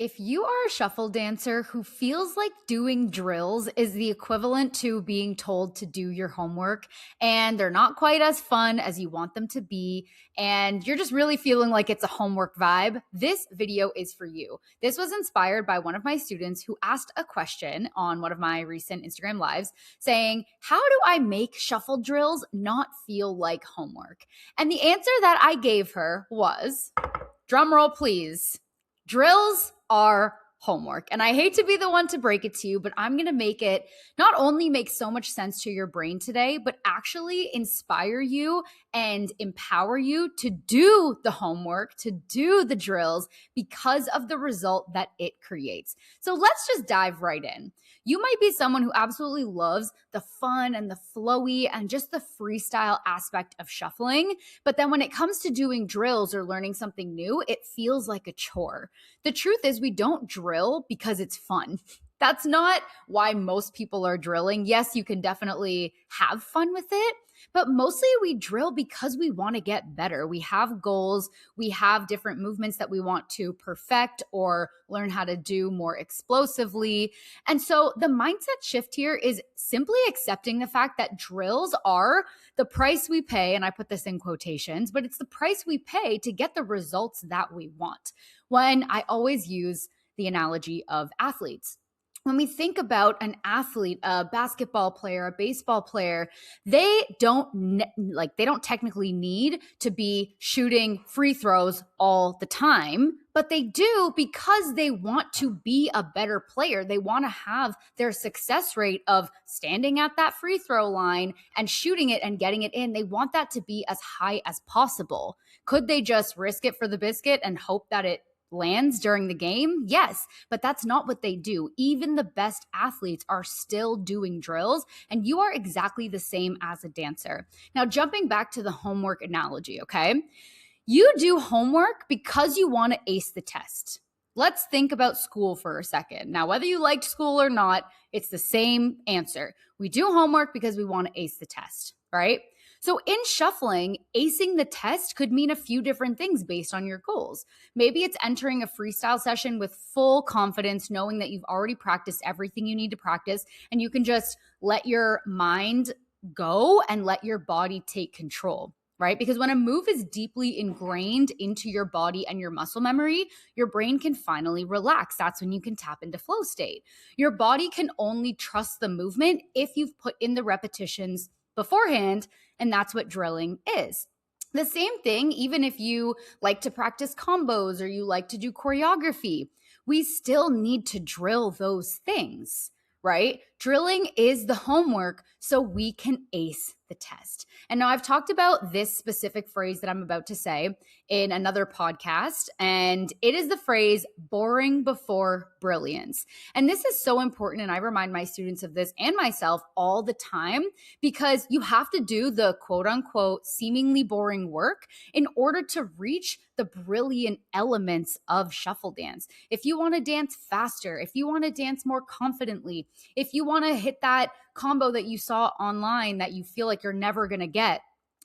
If you are a shuffle dancer who feels like doing drills is the equivalent to being told to do your homework and they're not quite as fun as you want them to be, and you're just really feeling like it's a homework vibe, this video is for you. This was inspired by one of my students who asked a question on one of my recent Instagram lives saying, how do I make shuffle drills not feel like homework? And the answer that I gave her was, drumroll please, drills are homework. And I hate to be the one to break it to you, but I'm going to make it not only make so much sense to your brain today, but actually inspire you and empower you to do the homework, to do the drills because of the result that it creates. So let's just dive right in. You might be someone who absolutely loves the fun and the flowy and just the freestyle aspect of shuffling. But then when it comes to doing drills or learning something new, it feels like a chore. The truth is we don't drill because it's fun. That's not why most people are drilling. Yes, you can definitely have fun with it, but mostly we drill because we want to get better. We have goals. We have different movements that we want to perfect or learn how to do more explosively. And so the mindset shift here is simply accepting the fact that drills are the price we pay, and I put this in quotations, but it's the price we pay to get the results that we want. When I always use the analogy of athletes. When we think about an athlete, a basketball player, a baseball player, they don't technically need to be shooting free throws all the time, but they do because they want to be a better player. They want to have their success rate of standing at that free throw line and shooting it and getting it in. They want that to be as high as possible. Could they just risk it for the biscuit and hope that it lands during the game? Yes, but that's not what they do. Even the best athletes are still doing drills, and you are exactly the same as a dancer. Now, jumping back to the homework analogy, okay? You do homework because you want to ace the test. Let's think about school for a second. Now, whether you liked school or not, it's the same answer. We do homework because we want to ace the test, right? So in shuffling, acing the test could mean a few different things based on your goals. Maybe it's entering a freestyle session with full confidence, knowing that you've already practiced everything you need to practice, and you can just let your mind go and let your body take control, right? Because when a move is deeply ingrained into your body and your muscle memory, your brain can finally relax. That's when you can tap into flow state. Your body can only trust the movement if you've put in the repetitions beforehand, and that's what drilling is. The same thing, even if you like to practice combos or you like to do choreography, we still need to drill those things, right? Drilling is the homework so we can ace the test. And now I've talked about this specific phrase that I'm about to say in another podcast, and it is the phrase boring before brilliance. And this is so important, and I remind my students of this and myself all the time, because you have to do the quote unquote seemingly boring work in order to reach the brilliant elements of shuffle dance. If you want to dance faster, if you want to dance more confidently, if you want to hit that combo that you saw online that you feel like you're never going to get,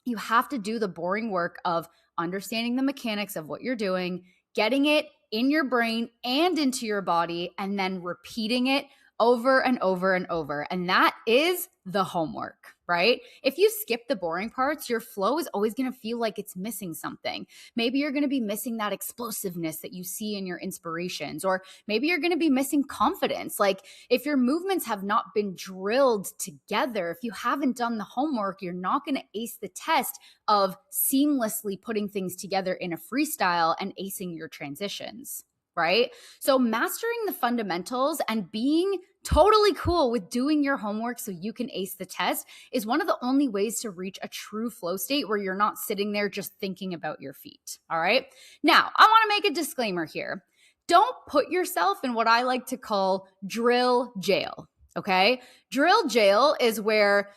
you have to do the boring work of understanding the mechanics of what you're doing, getting it in your brain and into your body, and then repeating it over and over and over. And that is the homework, right? If you skip the boring parts, your flow is always going to feel like it's missing something. Maybe you're going to be missing that explosiveness that you see in your inspirations, or maybe you're going to be missing confidence. Like if your movements have not been drilled together, if you haven't done the homework, you're not going to ace the test of seamlessly putting things together in a freestyle and acing your transitions. Right? So mastering the fundamentals and being totally cool with doing your homework so you can ace the test is one of the only ways to reach a true flow state where you're not sitting there just thinking about your feet. All right. Now, I want to make a disclaimer here. Don't put yourself in what I like to call drill jail. Okay. Drill jail is where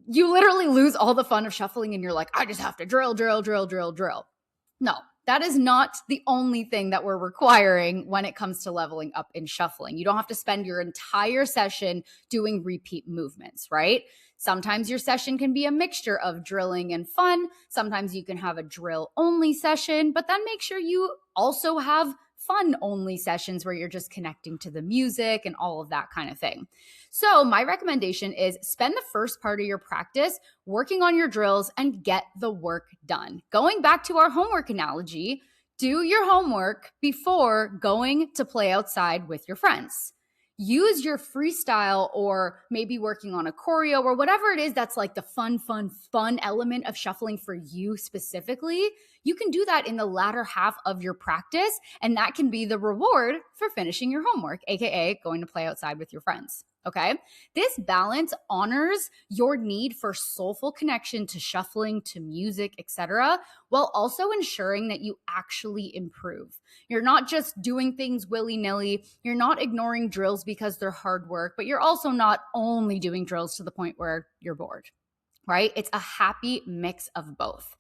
you literally lose all the fun of shuffling and you're like, I just have to drill. No. That is not the only thing that we're requiring when it comes to leveling up in shuffling. You don't have to spend your entire session doing repeat movements, right? Sometimes your session can be a mixture of drilling and fun. Sometimes you can have a drill only session, but then make sure you also have fun only sessions where you're just connecting to the music and all of that kind of thing. So my recommendation is spend the first part of your practice working on your drills and get the work done. Going back to our homework analogy, do your homework before going to play outside with your friends. Use your freestyle or maybe working on a choreo or whatever it is that's like the fun element of shuffling for you specifically. You can do that in the latter half of your practice, and that can be the reward for finishing your homework, aka going to play outside with your friends. Okay. This balance honors your need for soulful connection to shuffling, to music, etc., while also ensuring that you actually improve. You're not just doing things willy-nilly. You're not ignoring drills because they're hard work, but you're also not only doing drills to the point where you're bored, right? It's a happy mix of both.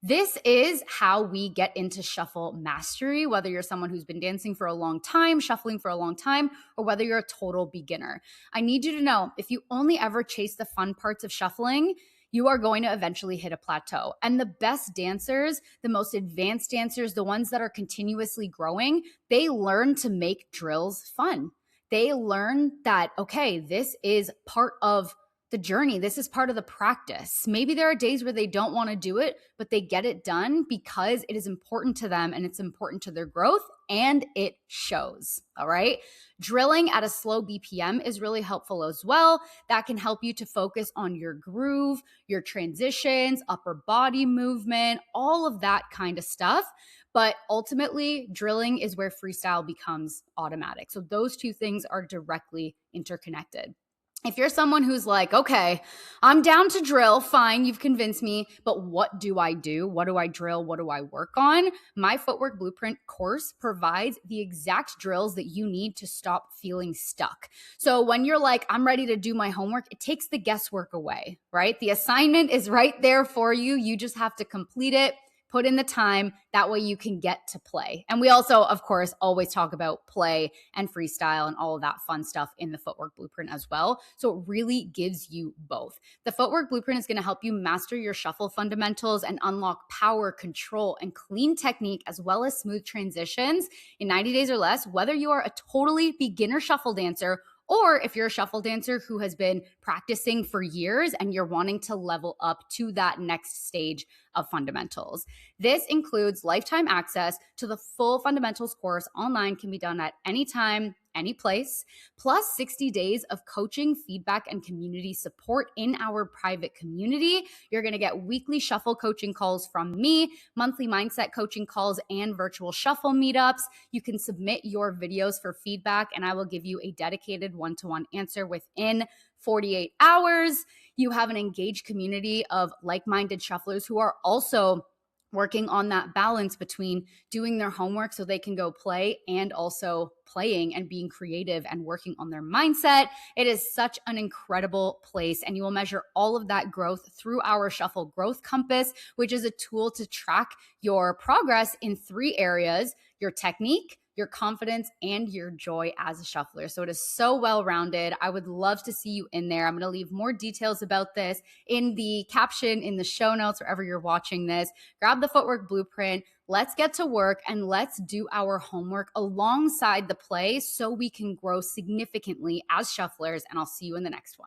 This is how we get into shuffle mastery, whether you're someone who's been dancing for a long time, shuffling for a long time, or whether you're a total beginner. I need you to know, if you only ever chase the fun parts of shuffling, you are going to eventually hit a plateau. And the best dancers, the most advanced dancers, the ones that are continuously growing, they learn to make drills fun. They learn that, okay, this is part of the journey. This is part of the practice. Maybe there are days where they don't want to do it, but they get it done because it is important to them and it's important to their growth, and it shows. All right. Drilling at a slow BPM is really helpful as well. That can help you to focus on your groove, your transitions, upper body movement, all of that kind of stuff. But ultimately, drilling is where freestyle becomes automatic. So those two things are directly interconnected. If you're someone who's like, okay, I'm down to drill, fine, you've convinced me, but what do I do? What do I drill? What do I work on? My Footwork Blueprint course provides the exact drills that you need to stop feeling stuck. So when you're like, I'm ready to do my homework, it takes the guesswork away, right? The assignment is right there for you. You just have to complete it. Put in the time, that way you can get to play. And we also, of course, always talk about play and freestyle and all of that fun stuff in the Footwork Blueprint as well. So it really gives you both. The Footwork Blueprint is going to help you master your shuffle fundamentals and unlock power, control, and clean technique, as well as smooth transitions in 90 days or less, whether you are a totally beginner shuffle dancer or if you're a shuffle dancer who has been practicing for years and you're wanting to level up to that next stage of fundamentals. This includes lifetime access to the full fundamentals course. Online, can be done at any time, any place, plus 60 days of coaching, feedback, and community support in our private community. You're going to get weekly shuffle coaching calls from me, monthly mindset coaching calls, and virtual shuffle meetups. You can submit your videos for feedback, and I will give you a dedicated one-to-one answer within 48 hours. You have an engaged community of like-minded shufflers who are also working on that balance between doing their homework so they can go play and also playing and being creative and working on their mindset. It is such an incredible place, and you will measure all of that growth through our Shuffle Growth Compass, which is a tool to track your progress in 3 areas: your technique, your confidence, and your joy as a shuffler. So it is so well-rounded. I would love to see you in there. I'm going to leave more details about this in the caption, in the show notes, wherever you're watching this. Grab the Footwork Blueprint. Let's get to work and let's do our homework alongside the play so we can grow significantly as shufflers. And I'll see you in the next one.